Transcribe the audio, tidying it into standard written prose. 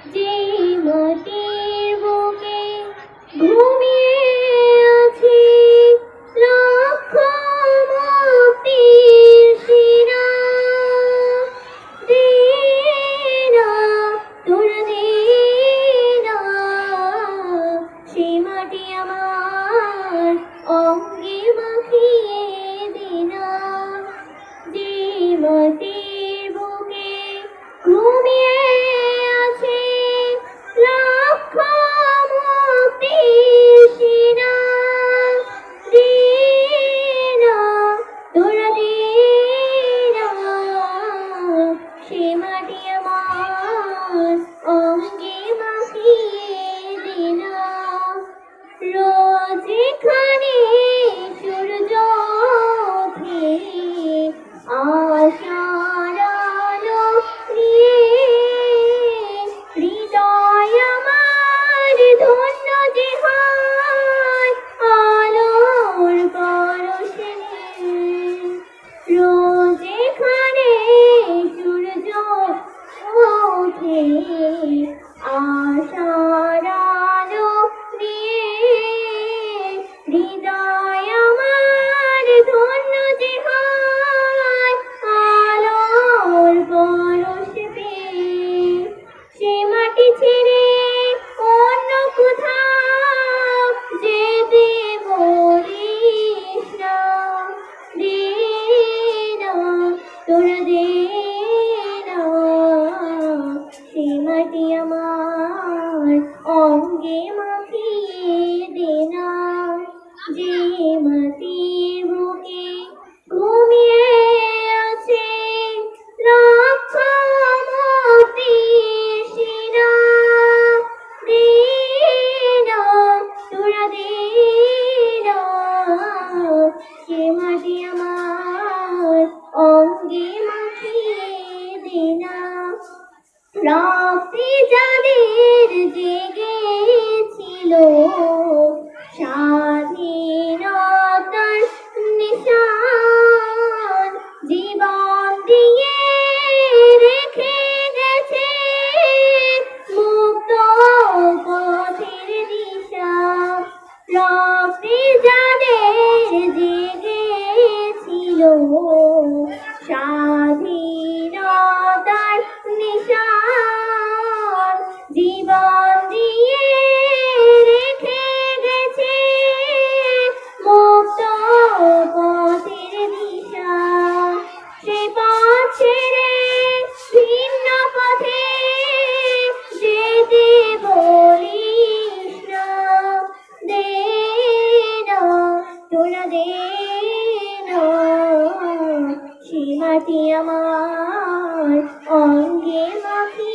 যে মাটির বুকে ঘুমিয়ে আছে লক্ষ মুক্তির শিরা, দে না তোরা দে না, সে মাটি আমার অঙ্গে মাখিয়ে দে না। যে মাটির বুকে ঘুমিয়ে আছে লক্ষ মুক্তির শিরা, দে না তোরা দে না, সে মাটি আমার অঙ্গে মাখিয়ে দে না। রোজ এখানে সূর্য ওঠে আশার আলো নিয়ে, হৃদয় আমার ধন্য যে হয় আলোর পরশে। রোজ এখানে সূর্য ওঠে আশার আলো নিয়ে, হৃদয় আমার ধন্য যে হয় আলোর পরশে পেয়ে। সে মাটি ছেড়ে অন্য কোথাও যেতে বলিস না, দে না তোরা দে না, সে মাটি আমার অঙ্গে মাখিয়ে দে না। যে মাটির বুকে ঘুমিয়ে আছে লক্ষ মুক্তির শিরা, দে না তোরা দে না, সে মাটি আমার অঙ্গে মাখিয়ে দে না। রাতে যাদের জেগেছিল স্বাধীনতার নিশান, জীবন দিয়ে রেখে গেছে মুক্ত পথের দিশা। রাতে যাদের জেগেছিল স্বাধীনতার নিশান, জীবন দিয়ে রেখে গেছে মুক্ত পথের দিশা। সে পথ ছেড়ে ভিন্ন পথে যেতে বলিস না, দে না তোরা দে না, সে মাটি আমার অঙ্গে মাখিয়ে